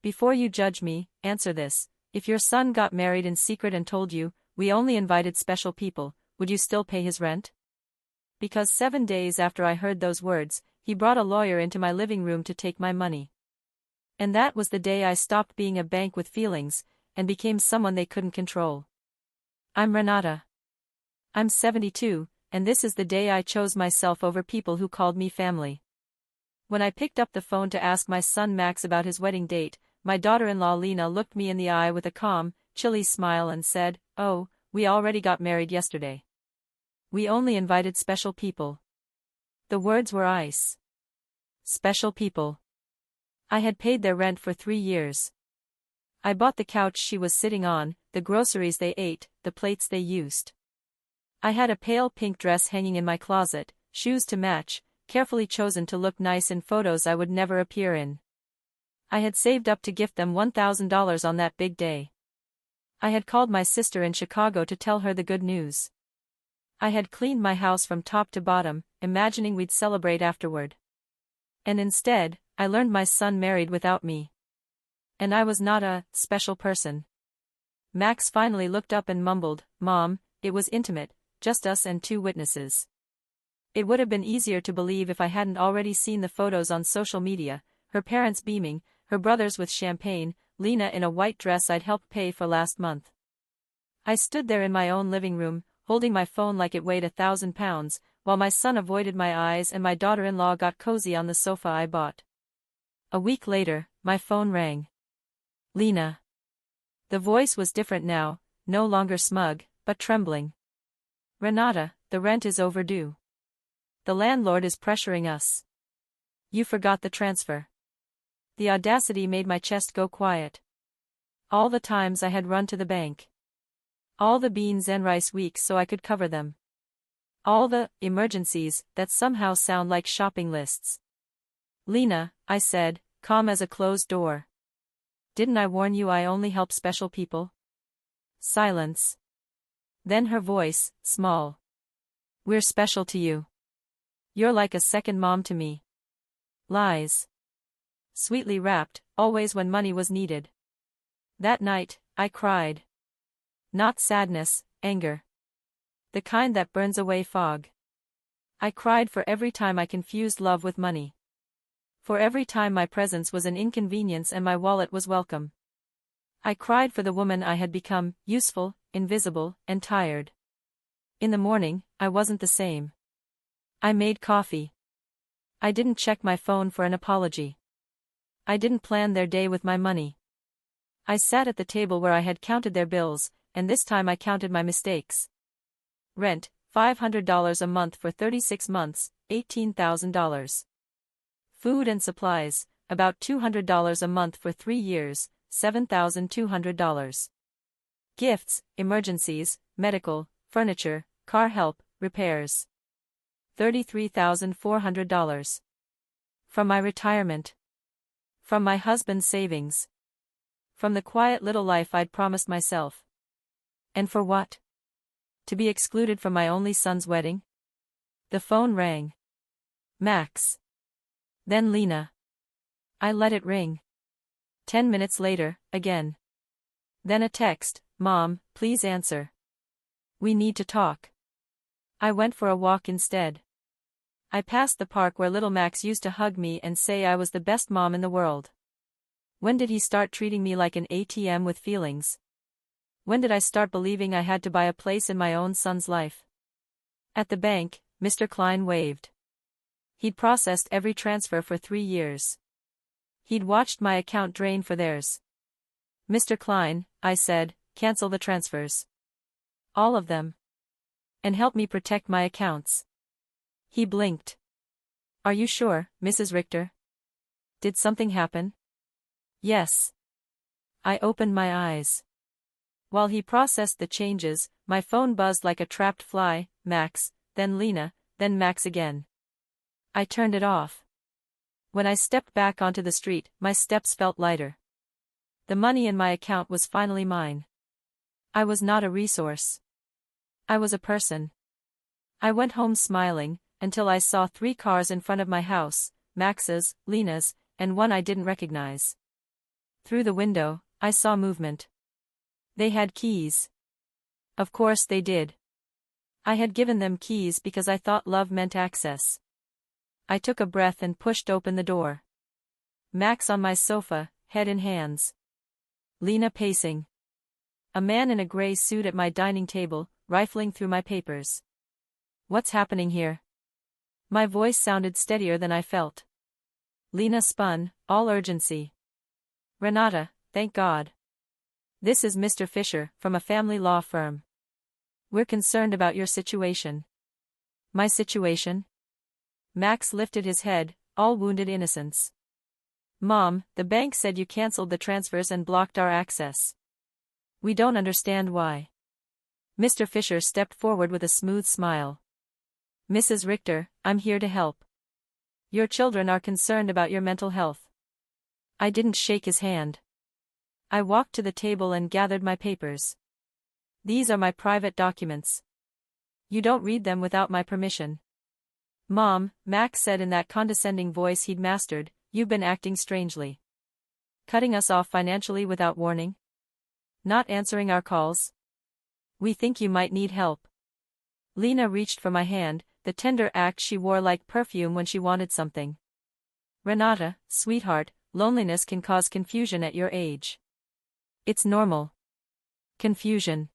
Before you judge me, answer this. If your son got married in secret and told you, we only invited special people, would you still pay his rent? Because 7 days after I heard those words, he brought a lawyer into my living room to take my money. And that was the day I stopped being a bank with feelings, and became someone they couldn't control. I'm Renata. I'm 72, and this is the day I chose myself over people who called me family. When I picked up the phone to ask my son Max about his wedding date, my daughter-in-law Lena looked me in the eye with a calm, chilly smile and said, "Oh, we already got married yesterday. We only invited special people." The words were ice. Special people. I had paid their rent for 3 years. I bought the couch she was sitting on, the groceries they ate, the plates they used. I had a pale pink dress hanging in my closet, shoes to match, carefully chosen to look nice in photos I would never appear in. I had saved up to gift them $1,000 on that big day. I had called my sister in Chicago to tell her the good news. I had cleaned my house from top to bottom, imagining we'd celebrate afterward. And instead, I learned my son married without me. And I was not a special person. Max finally looked up and mumbled, "Mom, it was intimate, just us and 2 witnesses." It would have been easier to believe if I hadn't already seen the photos on social media, her parents beaming, her brothers with champagne, Lena in a white dress I'd helped pay for last month. I stood there in my own living room, holding my phone like it weighed 1,000 pounds, while my son avoided my eyes and my daughter-in-law got cozy on the sofa I bought. A week later, my phone rang. Lena. The voice was different now, no longer smug, but trembling. "Renata, the rent is overdue. The landlord is pressuring us. You forgot the transfer." The audacity made my chest go quiet. All the times I had run to the bank. All the beans and rice weeks so I could cover them. All the emergencies that somehow sound like shopping lists. "Lena," I said, calm as a closed door. "Didn't I warn you I only help special people?" Silence. Then her voice, small. "We're special to you. You're like a second mom to me." Lies. Sweetly wrapped, always when money was needed. That night, I cried. Not sadness, anger. The kind that burns away fog. I cried for every time I confused love with money. For every time my presence was an inconvenience and my wallet was welcome. I cried for the woman I had become, useful, invisible, and tired. In the morning, I wasn't the same. I made coffee. I didn't check my phone for an apology. I didn't plan their day with my money. I sat at the table where I had counted their bills, and this time I counted my mistakes. Rent, $500 a month for 36 months, $18,000. Food and supplies, about $200 a month for 3 years, $7,200. Gifts, emergencies, medical, furniture, car help, repairs. $33,400. From my retirement. From my husband's savings. From the quiet little life I'd promised myself. And for what? To be excluded from my only son's wedding? The phone rang. Max. Then Lena. I let it ring. 10 minutes later, again. Then a text, "Mom, please answer. We need to talk." I went for a walk instead. I passed the park where little Max used to hug me and say I was the best mom in the world. When did he start treating me like an ATM with feelings? When did I start believing I had to buy a place in my own son's life? At the bank, Mr. Klein waved. He'd processed every transfer for 3 years. He'd watched my account drain for theirs. "Mr. Klein," I said, "cancel the transfers. All of them. And help me protect my accounts." He blinked. "Are you sure, Mrs. Richter? Did something happen?" "Yes." I opened my eyes. While he processed the changes, my phone buzzed like a trapped fly, Max, then Lena, then Max again. I turned it off. When I stepped back onto the street, my steps felt lighter. The money in my account was finally mine. I was not a resource. I was a person. I went home smiling, until I saw 3 cars in front of my house, Max's, Lena's, and one I didn't recognize. Through the window, I saw movement. They had keys. Of course they did. I had given them keys because I thought love meant access. I took a breath and pushed open the door. Max on my sofa, head in hands. Lena pacing. A man in a gray suit at my dining table, rifling through my papers. What's happening here? My voice sounded steadier than I felt. Lena spun, all urgency. Renata, thank God. This is Mr. Fisher, from a family law firm. We're concerned about your situation. My situation? Max lifted his head, all wounded innocence. Mom, the bank said you canceled the transfers and blocked our access. We don't understand why. Mr. Fisher stepped forward with a smooth smile. Mrs. Richter, I'm here to help. Your children are concerned about your mental health. I didn't shake his hand. I walked to the table and gathered my papers. These are my private documents. You don't read them without my permission. Mom, Max said in that condescending voice he'd mastered, you've been acting strangely. Cutting us off financially without warning? Not answering our calls? We think you might need help. Lena reached for my hand, the tender act she wore like perfume when she wanted something. Renata, sweetheart, loneliness can cause confusion at your age. It's normal. Confusion.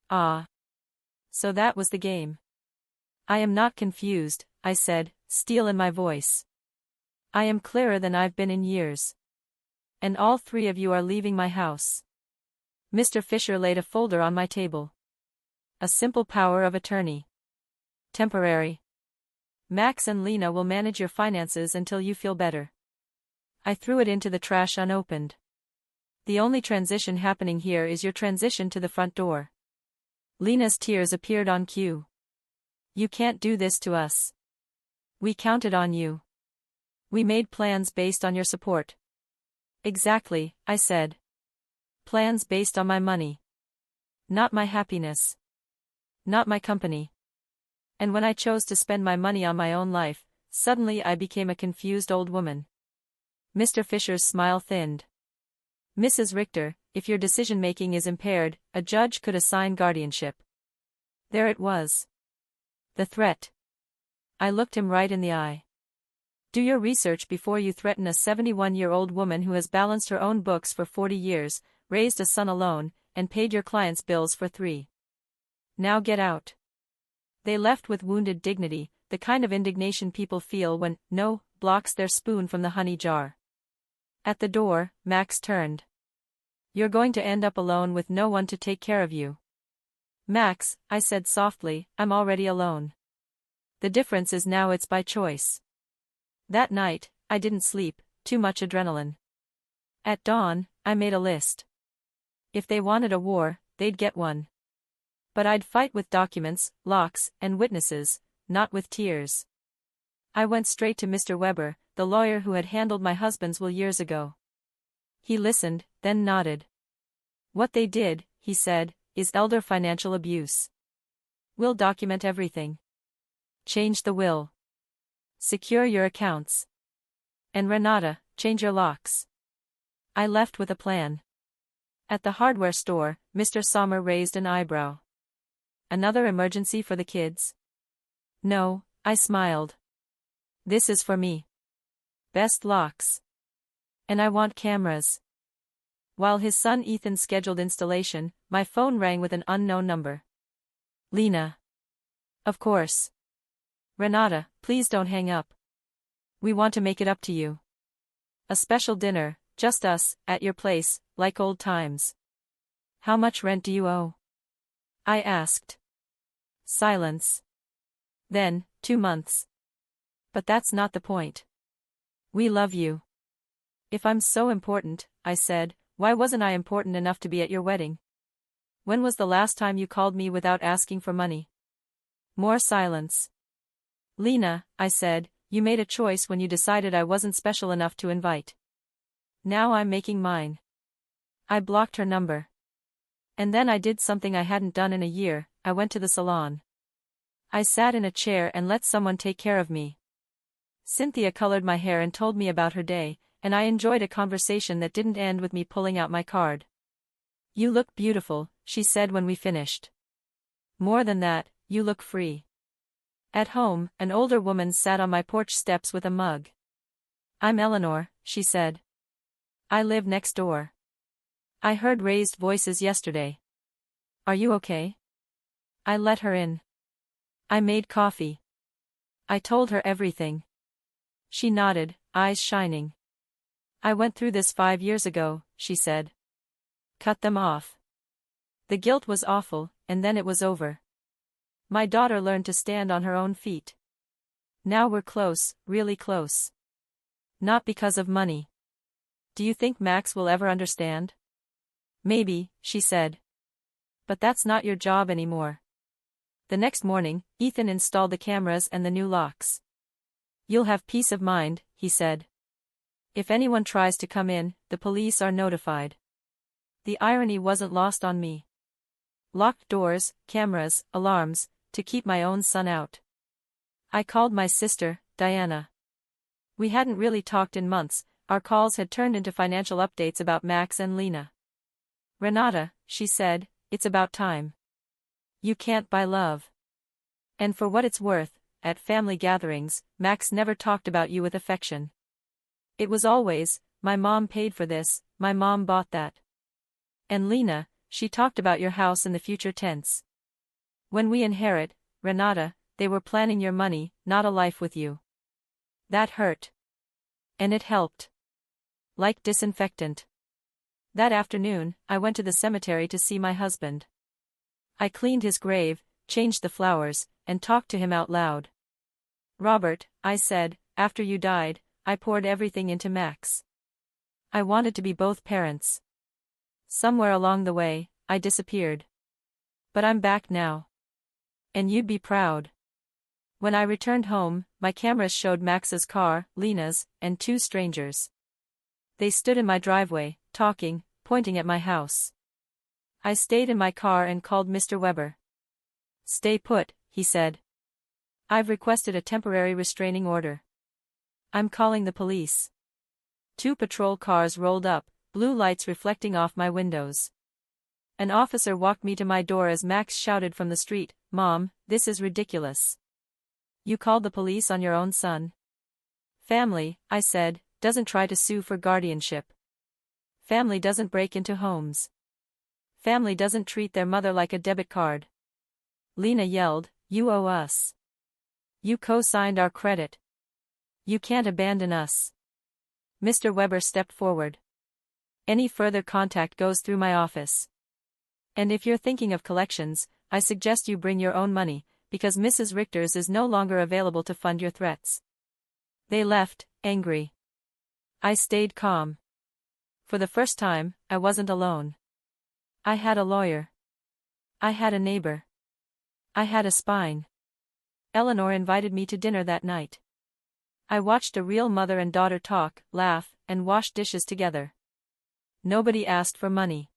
Ah. So that was the game. I am not confused, I said, steel in my voice. I am clearer than I've been in years. And all three of you are leaving my house. Mr. Fisher laid a folder on my table. A simple power of attorney. Temporary. Max and Lena will manage your finances until you feel better. I threw it into the trash unopened. The only transition happening here is your transition to the front door. Lena's tears appeared on cue. You can't do this to us. We counted on you. We made plans based on your support. Exactly, I said. Plans based on my money. Not my happiness. Not my company. And when I chose to spend my money on my own life, suddenly I became a confused old woman. Mr. Fisher's smile thinned. Mrs. Richter, if your decision-making is impaired, a judge could assign guardianship. There it was. The threat. I looked him right in the eye. Do your research before you threaten a 71-year-old woman who has balanced her own books for 40 years, raised a son alone, and paid your clients' bills for 3. Now get out. They left with wounded dignity, the kind of indignation people feel when no blocks their spoon from the honey jar. At the door, Max turned. You're going to end up alone with no one to take care of you. Max, I said softly, I'm already alone. The difference is now it's by choice. That night, I didn't sleep, too much adrenaline. At dawn, I made a list. If they wanted a war, they'd get one. But I'd fight with documents, locks, and witnesses, not with tears. I went straight to Mr. Weber, the lawyer who had handled my husband's will years ago. He listened, then nodded. What they did, he said, is elder financial abuse. We'll document everything. Change the will. Secure your accounts. And Renata, change your locks. I left with a plan. At the hardware store, Mr. Sommer raised an eyebrow. Another emergency for the kids? No, I smiled. This is for me. Best locks. And I want cameras. While his son Ethan scheduled installation, my phone rang with an unknown number. Lena. Of course. Renata, please don't hang up. We want to make it up to you. A special dinner, just us, at your place, like old times. How much rent do you owe? I asked. Silence. Then, 2 months. But that's not the point. We love you. If I'm so important, I said, why wasn't I important enough to be at your wedding? When was the last time you called me without asking for money? More silence. Lena, I said, you made a choice when you decided I wasn't special enough to invite. Now I'm making mine. I blocked her number. And then I did something I hadn't done in a year, I went to the salon. I sat in a chair and let someone take care of me. Cynthia colored my hair and told me about her day, and I enjoyed a conversation that didn't end with me pulling out my card. "You look beautiful," she said when we finished. "More than that, you look free." At home, an older woman sat on my porch steps with a mug. "I'm Eleanor," she said. "I live next door. I heard raised voices yesterday. Are you okay?" I let her in. I made coffee. I told her everything. She nodded, eyes shining. "I went through this 5 years ago," she said. "Cut them off. The guilt was awful, and then it was over. My daughter learned to stand on her own feet. Now we're close, really close. Not because of money. Do you think Max will ever understand?" "Maybe," she said. "But that's not your job anymore." The next morning, Ethan installed the cameras and the new locks. "You'll have peace of mind," he said. "If anyone tries to come in, the police are notified." The irony wasn't lost on me. Locked doors, cameras, alarms, to keep my own son out. I called my sister, Diana. We hadn't really talked in months, our calls had turned into financial updates about Max and Lena. "Renata," she said, "it's about time. You can't buy love. And for what it's worth, at family gatherings, Max never talked about you with affection. It was always, my mom paid for this, my mom bought that. And Lena, she talked about your house in the future tense. When we inherit, Renata, they were planning your money, not a life with you." That hurt. And it helped. Like disinfectant. That afternoon, I went to the cemetery to see my husband. I cleaned his grave, changed the flowers, and talked to him out loud. "Robert," I said, "after you died, I poured everything into Max. I wanted to be both parents. Somewhere along the way, I disappeared. But I'm back now. And you'd be proud." When I returned home, my cameras showed Max's car, Lena's, and 2 strangers. They stood in my driveway, talking, pointing at my house. I stayed in my car and called Mr. Weber. "Stay put," he said. "I've requested a temporary restraining order. I'm calling the police." 2 patrol cars rolled up, blue lights reflecting off my windows. An officer walked me to my door as Max shouted from the street, "Mom, this is ridiculous. You called the police on your own son?" "Family," I said, "doesn't try to sue for guardianship. Family doesn't break into homes. Family doesn't treat their mother like a debit card." Lena yelled, "You owe us. You co-signed our credit. You can't abandon us." Mr. Weber stepped forward. "Any further contact goes through my office. And if you're thinking of collections, I suggest you bring your own money, because Mrs. Richter's is no longer available to fund your threats." They left, angry. I stayed calm. For the first time, I wasn't alone. I had a lawyer. I had a neighbor. I had a spine. Eleanor invited me to dinner that night. I watched a real mother and daughter talk, laugh, and wash dishes together. Nobody asked for money.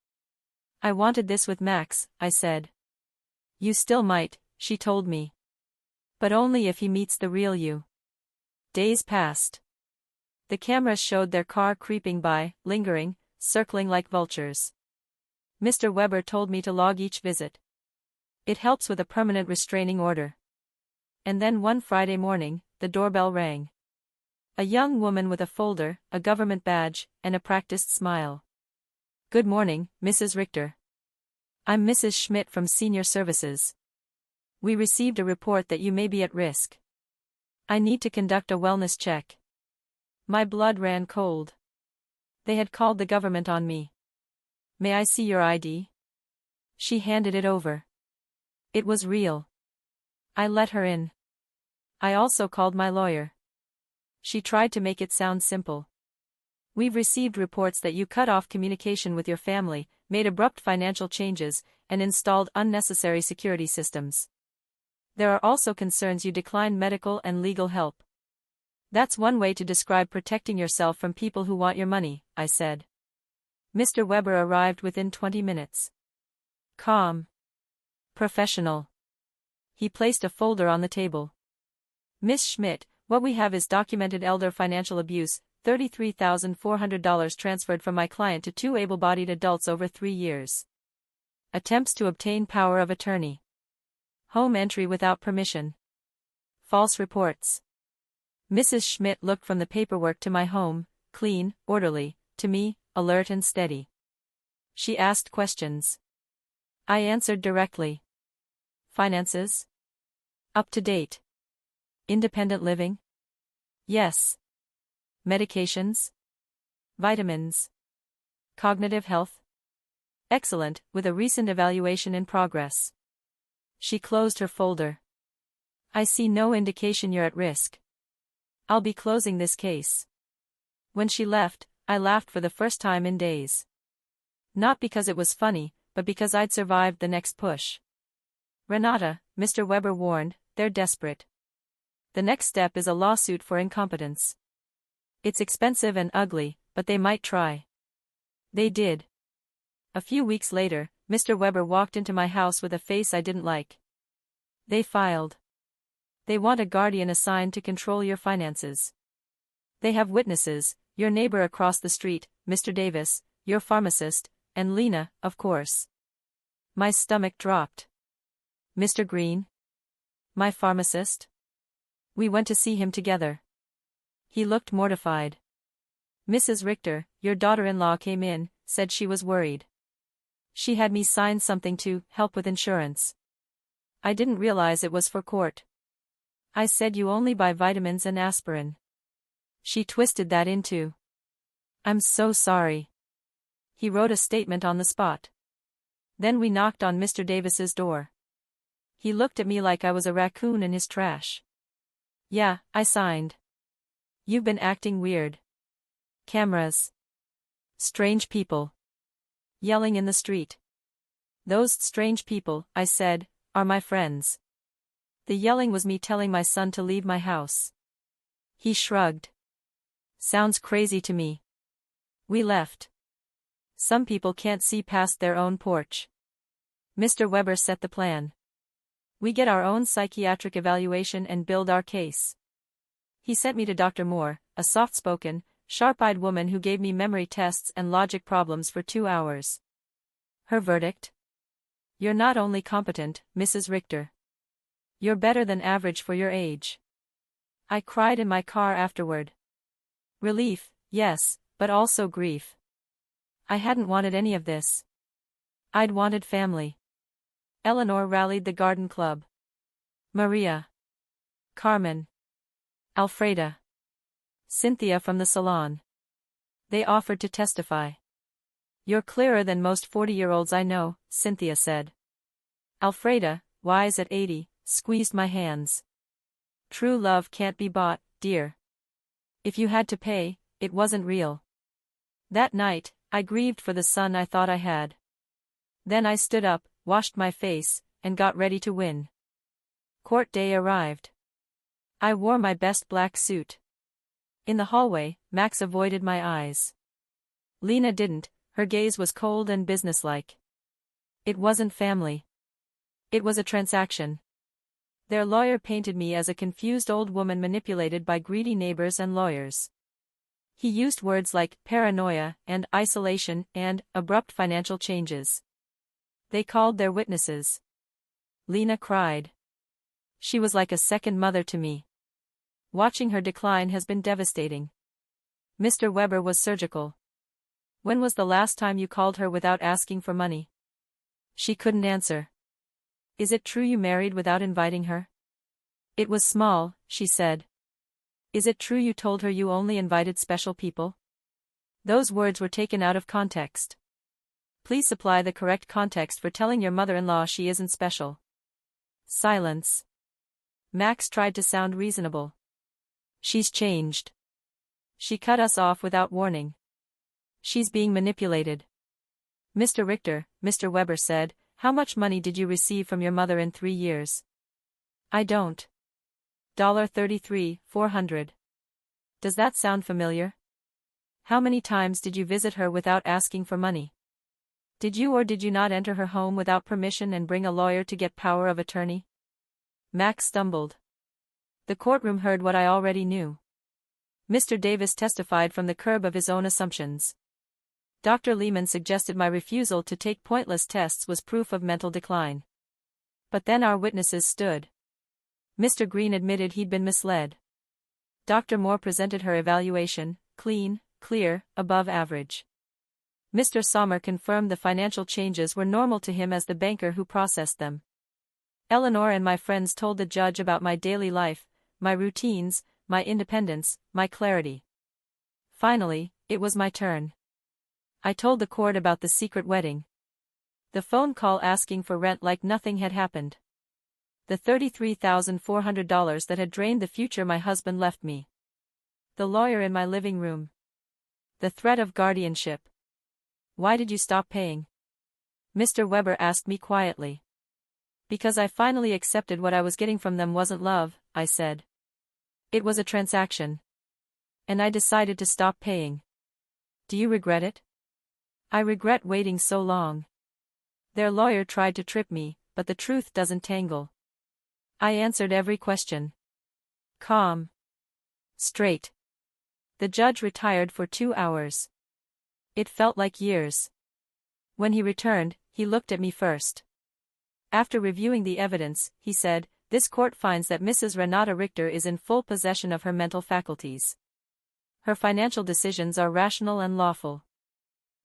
"I wanted this with Max," I said. "You still might," she told me. "But only if he meets the real you." Days passed. The cameras showed their car creeping by, lingering, circling like vultures. Mr. Weber told me to log each visit. It helps with a permanent restraining order. And then one Friday morning, the doorbell rang. A young woman with a folder, a government badge, and a practiced smile. "Good morning, Mrs. Richter. I'm Mrs. Schmidt from Senior Services. We received a report that you may be at risk. I need to conduct a wellness check." My blood ran cold. They had called the government on me. "May I see your ID?" She handed it over. It was real. I let her in. I also called my lawyer. She tried to make it sound simple. "We've received reports that you cut off communication with your family, made abrupt financial changes, and installed unnecessary security systems. There are also concerns you declined medical and legal help." "That's one way to describe protecting yourself from people who want your money," I said. Mr. Weber arrived within 20 minutes. Calm. Professional. He placed a folder on the table. "Miss Schmidt, what we have is documented elder financial abuse, $33,400 transferred from my client to two able-bodied adults over 3 years. Attempts to obtain power of attorney. Home entry without permission. False reports. Mrs. Schmidt looked from the paperwork to my home, clean, orderly, to me, alert and steady. She asked questions. I answered directly. Finances? Up to date. Independent living? Yes. Medications? Vitamins? Cognitive health? Excellent, with a recent evaluation in progress. She closed her folder. I see no indication you're at risk. I'll be closing this case. When she left, I laughed for the first time in days. Not because it was funny, but because I'd survived the next push. Renata, Mr. Weber warned, they're desperate. The next step is a lawsuit for incompetence. It's expensive and ugly, but they might try. They did. A few weeks later, Mr. Weber walked into my house with a face I didn't like. They filed. They want a guardian assigned to control your finances. They have witnesses, your neighbor across the street, Mr. Davis, your pharmacist, and Lena, of course. My stomach dropped. Mr. Green? My pharmacist? We went to see him together. He looked mortified. Mrs. Richter, your daughter-in-law came in, said she was worried. She had me sign something to help with insurance. I didn't realize it was for court. I said you only buy vitamins and aspirin. She twisted that into, I'm so sorry. He wrote a statement on the spot. Then we knocked on Mr. Davis's door. He looked at me like I was a raccoon in his trash. Yeah, I signed. You've been acting weird. Cameras. Strange people. Yelling in the street. Those strange people, I said, are my friends. The yelling was me telling my son to leave my house. He shrugged. Sounds crazy to me. We left. Some people can't see past their own porch. Mr. Weber set the plan. We get our own psychiatric evaluation and build our case. He sent me to Dr. Moore, a soft-spoken, sharp-eyed woman who gave me memory tests and logic problems for 2 hours. Her verdict? You're not only competent, Mrs. Richter. You're better than average for your age. I cried in my car afterward. Relief, yes, but also grief. I hadn't wanted any of this. I'd wanted family. Eleanor rallied the garden club. Maria. Carmen. Alfreda. Cynthia from the salon. They offered to testify. You're clearer than most 40-year-olds I know, Cynthia said. Alfreda, wise at 80, squeezed my hands. True love can't be bought, dear. If you had to pay, it wasn't real. That night, I grieved for the son I thought I had. Then I stood up, washed my face, and got ready to win. Court day arrived. I wore my best black suit. In the hallway, Max avoided my eyes. Lena didn't, her gaze was cold and businesslike. It wasn't family. It was a transaction. Their lawyer painted me as a confused old woman manipulated by greedy neighbors and lawyers. He used words like paranoia and isolation and abrupt financial changes. They called their witnesses. Lena cried. She was like a second mother to me. Watching her decline has been devastating. Mr. Weber was surgical. When was the last time you called her without asking for money? She couldn't answer. Is it true you married without inviting her? It was small, she said. Is it true you told her you only invited special people? Those words were taken out of context. Please supply the correct context for telling your mother-in-law she isn't special. Silence. Max tried to sound reasonable. She's changed. She cut us off without warning. She's being manipulated. Mr. Richter, Mr. Weber said, how much money did you receive from your mother in 3 years? I don't. $33,400. Does that sound familiar? How many times did you visit her without asking for money? Did you or did you not enter her home without permission and bring a lawyer to get power of attorney? Max stumbled. The courtroom heard what I already knew. Mr. Davis testified from the curb of his own assumptions. Dr. Lehman suggested my refusal to take pointless tests was proof of mental decline. But then our witnesses stood. Mr. Green admitted he'd been misled. Dr. Moore presented her evaluation, clean, clear, above average. Mr. Sommer confirmed the financial changes were normal to him as the banker who processed them. Eleanor and my friends told the judge about my daily life, my routines, my independence, my clarity. Finally, it was my turn. I told the court about the secret wedding. The phone call asking for rent like nothing had happened. The $33,400 that had drained the future my husband left me. The lawyer in my living room. The threat of guardianship. Why did you stop paying? Mr. Weber asked me quietly. Because I finally accepted what I was getting from them wasn't love, I said. It was a transaction. And I decided to stop paying. Do you regret it? I regret waiting so long. Their lawyer tried to trip me, but the truth doesn't tangle. I answered every question. Calm. Straight. The judge retired for 2 hours. It felt like years. When he returned, he looked at me first. After reviewing the evidence, he said, "This court finds that Mrs. Renata Richter is in full possession of her mental faculties. Her financial decisions are rational and lawful.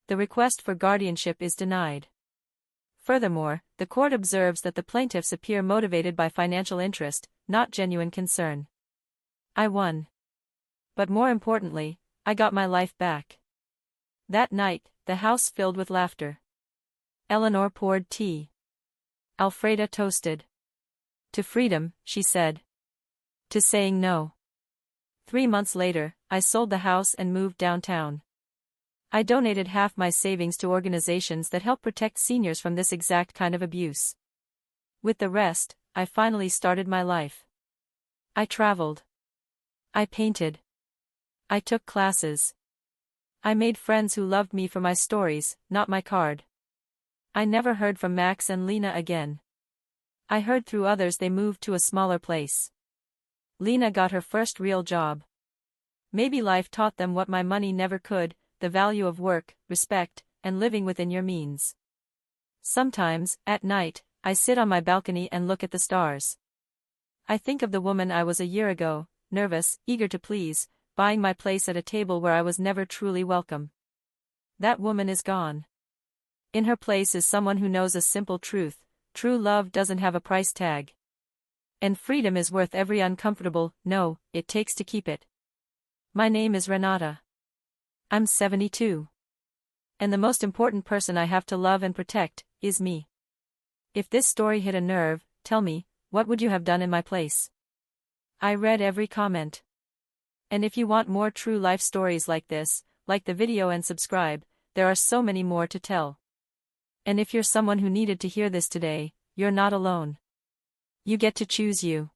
The request for guardianship is denied." Furthermore, the court observes that the plaintiffs appear motivated by financial interest, not genuine concern. I won. But more importantly, I got my life back. That night, the house filled with laughter. Eleanor poured tea. Alfreda toasted. To freedom, she said. To saying no. 3 months later, I sold the house and moved downtown. I donated half my savings to organizations that help protect seniors from this exact kind of abuse. With the rest, I finally started my life. I traveled. I painted. I took classes. I made friends who loved me for my stories, not my card. I never heard from Max and Lena again. I heard through others they moved to a smaller place. Lena got her first real job. Maybe life taught them what my money never could, the value of work, respect, and living within your means. Sometimes, at night, I sit on my balcony and look at the stars. I think of the woman I was a year ago, nervous, eager to please, buying my place at a table where I was never truly welcome. That woman is gone. In her place is someone who knows a simple truth: true love doesn't have a price tag. And freedom is worth every uncomfortable no it takes to keep it. My name is Renata. I'm 72. And the most important person I have to love and protect is me. If this story hit a nerve, tell me, what would you have done in my place? I read every comment. And if you want more true life stories like this, like the video and subscribe, there are so many more to tell. And if you're someone who needed to hear this today, you're not alone. You get to choose you.